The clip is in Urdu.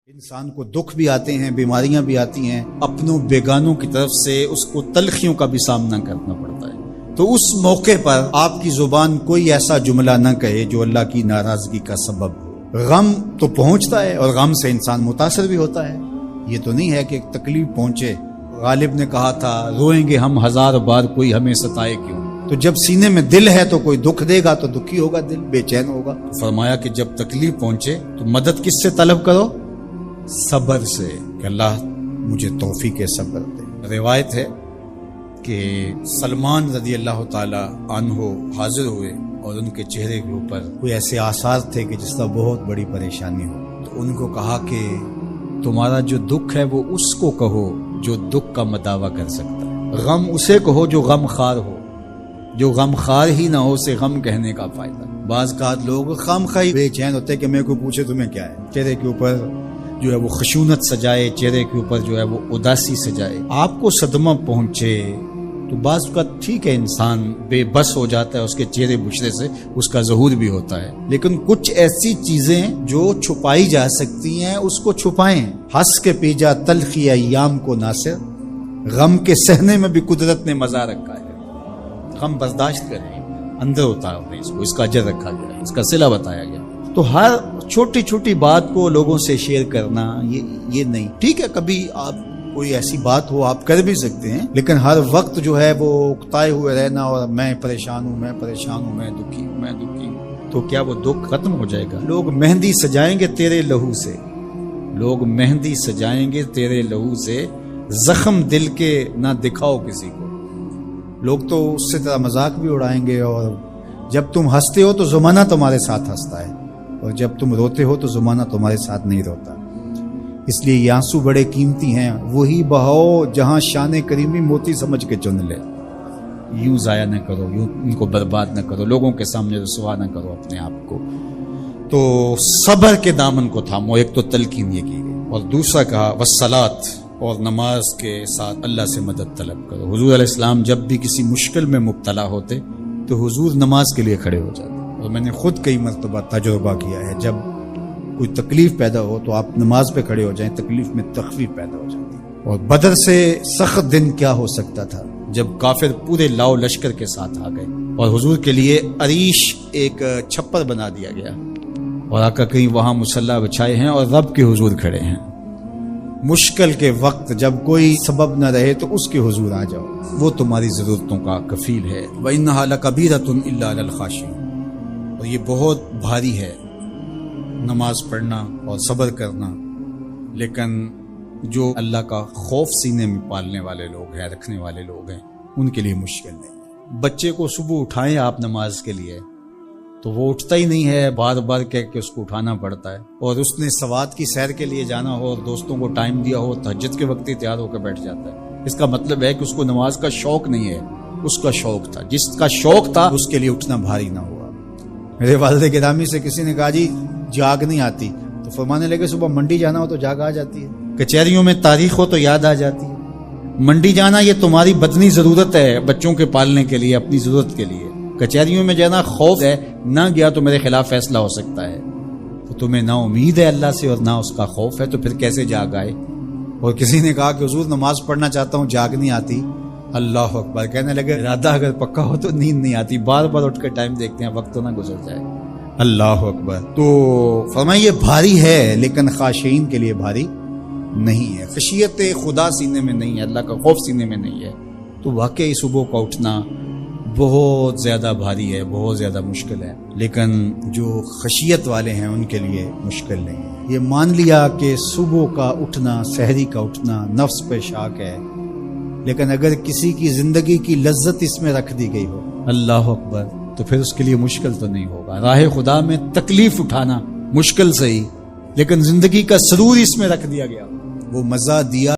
انسان کو دکھ بھی آتے ہیں، بیماریاں بھی آتی ہیں، اپنوں بیگانوں کی طرف سے اس کو تلخیوں کا بھی سامنا کرنا پڑتا ہے۔ تو اس موقع پر آپ کی زبان کوئی ایسا جملہ نہ کہے جو اللہ کی ناراضگی کا سبب ہو۔ غم تو پہنچتا ہے اور غم سے انسان متاثر بھی ہوتا ہے، یہ تو نہیں ہے کہ ایک تکلیف پہنچے۔ غالب نے کہا تھا روئیں گے ہم ہزار بار کوئی ہمیں ستائے کیوں۔ تو جب سینے میں دل ہے تو کوئی دکھ دے گا تو دکھی ہوگا، دل بے چین ہوگا۔ فرمایا کہ جب تکلیف پہنچے تو مدد کس سے طلب کرو؟ صبر سے، کہ اللہ مجھے توفیق صبر دے۔ روایت ہے کہ سلمان رضی اللہ تعالی عنہ حاضر ہوئے اور ان کے چہرے کے اوپر کوئی ایسے آثار تھے کہ جس کا بہت بڑی پریشانی ہو۔ تو ان کو کہا کہ تمہارا جو دکھ ہے وہ اس کو کہو جو دکھ کا مداوع کر سکتا ہے، غم اسے کہو جو غم خار ہو، جو غم خار ہی نہ ہو اسے غم کہنے کا فائدہ۔ بعض کا لوگ خام خواہ بے چین ہوتے کہ میں کوئی پوچھے تمہیں کیا ہے، چہرے کے اوپر جو ہے وہ خشونت سجائے، چہرے کے اوپر جو ہے وہ اداسی سجائے۔ آپ کو صدمہ پہنچے تو بعض کا ٹھیک ہے، انسان بے بس ہو جاتا ہے، اس کے چہرے بچھڑے سے اس کا ظہور بھی ہوتا ہے، لیکن کچھ ایسی چیزیں جو چھپائی جا سکتی ہیں اس کو چھپائیں۔ ہنس کے پی جا تلخی ایام کو ناصر، غم کے سہنے میں بھی قدرت نے مزہ رکھا ہے۔ غم برداشت کریں، اندر اتاریں، اس کا اجر رکھا گیا ہے، اس کا صلہ بتایا گیا۔ تو ہر چھوٹی چھوٹی بات کو لوگوں سے شیئر کرنا یہ نہیں ٹھیک ہے۔ کبھی آپ کوئی ایسی بات ہو آپ کر بھی سکتے ہیں، لیکن ہر وقت جو ہے وہ اکتائے ہوئے رہنا اور میں پریشان ہوں، میں پریشان ہوں، میں دکھی ہوں، میں دکھی ہوں، تو کیا وہ دکھ ختم ہو جائے گا؟ لوگ مہندی سجائیں گے تیرے لہو سے، لوگ مہندی سجائیں گے تیرے لہو سے، زخم دل کے نہ دکھاؤ کسی کو۔ لوگ تو اس سے طرح مذاق بھی اڑائیں گے، اور جب تم ہنستے ہو تو زمانہ تمہارے ساتھ ہنستا ہے، اور جب تم روتے ہو تو زمانہ تمہارے ساتھ نہیں روتا۔ اس لیے یہ آنسو بڑے قیمتی ہیں، وہی بہاؤ جہاں شان کریمی موتی سمجھ کے چن لے۔ یوں ضائع نہ کرو، یوں ان کو برباد نہ کرو، لوگوں کے سامنے رسوا نہ کرو اپنے آپ کو۔ تو صبر کے دامن کو تھامو، ایک تو تلقین یہ کی گئی، اور دوسرا کہا والصلاۃ، اور نماز کے ساتھ اللہ سے مدد طلب کرو۔ حضور علیہ السلام جب بھی کسی مشکل میں مبتلا ہوتے تو حضور نماز کے لیے کھڑے ہو جاتے، اور میں نے خود کئی مرتبہ تجربہ کیا ہے، جب کوئی تکلیف پیدا ہو تو آپ نماز پہ کھڑے ہو جائیں، تکلیف میں تخفیف پیدا ہو جاتی ہے۔ اور بدر سے سخت دن کیا ہو سکتا تھا جب کافر پورے لاؤ لشکر کے ساتھ آ گئے، اور حضور کے لیے عریش ایک چھپر بنا دیا گیا، اور آقا کہیں وہاں مصلی بچھائے ہیں اور رب کے حضور کھڑے ہیں۔ مشکل کے وقت جب کوئی سبب نہ رہے تو اس کے حضور آ جاؤ، وہ تمہاری ضرورتوں کا کفیل ہے۔ وَإِنَّهَا لَكَبِيرَةٌ إِلَّا عَلَى الْخَاشِعِينَ، اور یہ بہت بھاری ہے نماز پڑھنا اور صبر کرنا، لیکن جو اللہ کا خوف سینے میں پالنے والے لوگ ہیں، رکھنے والے لوگ ہیں، ان کے لیے مشکل نہیں۔ بچے کو صبح اٹھائیں آپ نماز کے لیے تو وہ اٹھتا ہی نہیں ہے، بار بار کہہ کے اس کو اٹھانا پڑتا ہے، اور اس نے سوات کی سیر کے لیے جانا ہو اور دوستوں کو ٹائم دیا ہو، تہجد کے وقت ہی تیار ہو کے بیٹھ جاتا ہے۔ اس کا مطلب ہے کہ اس کو نماز کا شوق نہیں ہے، اس کا شوق تھا، جس کا شوق تھا اس کے لیے اٹھنا بھاری نہ ہوا۔ میرے والد گرامی سے کسی نے کہا جی جاگ نہیں آتی، تو فرمانے لگے صبح منڈی جانا ہو تو جاگ آ جاتی ہے، کچہریوں میں تاریخ ہو تو یاد آ جاتی ہے۔ منڈی جانا یہ تمہاری بدنی ضرورت ہے، بچوں کے پالنے کے لیے، اپنی ضرورت کے لیے۔ کچہریوں میں جانا خوف ہے، نہ گیا تو میرے خلاف فیصلہ ہو سکتا ہے، تو تمہیں نہ امید ہے اللہ سے اور نہ اس کا خوف ہے، تو پھر کیسے جاگ آئے؟ اور کسی نے کہا کہ حضور نماز پڑھنا چاہتا ہوں، جاگ نہیں آتی۔ اللہ اکبر، کہنے لگے ارادہ اگر پکا ہو تو نیند نہیں آتی، بار بار اٹھ کے ٹائم دیکھتے ہیں وقت تو نہ گزر جائے۔ اللہ اکبر۔ تو فرمایا یہ بھاری ہے لیکن خاشعین کے لیے بھاری نہیں ہے، خشیت خدا سینے میں نہیں ہے، اللہ کا خوف سینے میں نہیں ہے، تو واقعی صبح کا اٹھنا بہت زیادہ بھاری ہے، بہت زیادہ مشکل ہے، لیکن جو خشیت والے ہیں ان کے لیے مشکل نہیں ہے۔ یہ مان لیا کہ صبح کا اٹھنا، سحری کا اٹھنا نفس پہ شاک ہے، لیکن اگر کسی کی زندگی کی لذت اس میں رکھ دی گئی ہو، اللہ اکبر، تو پھر اس کے لیے مشکل تو نہیں ہوگا۔ راہ خدا میں تکلیف اٹھانا مشکل صحیح، لیکن زندگی کا سرور اس میں رکھ دیا گیا، وہ مزہ دیا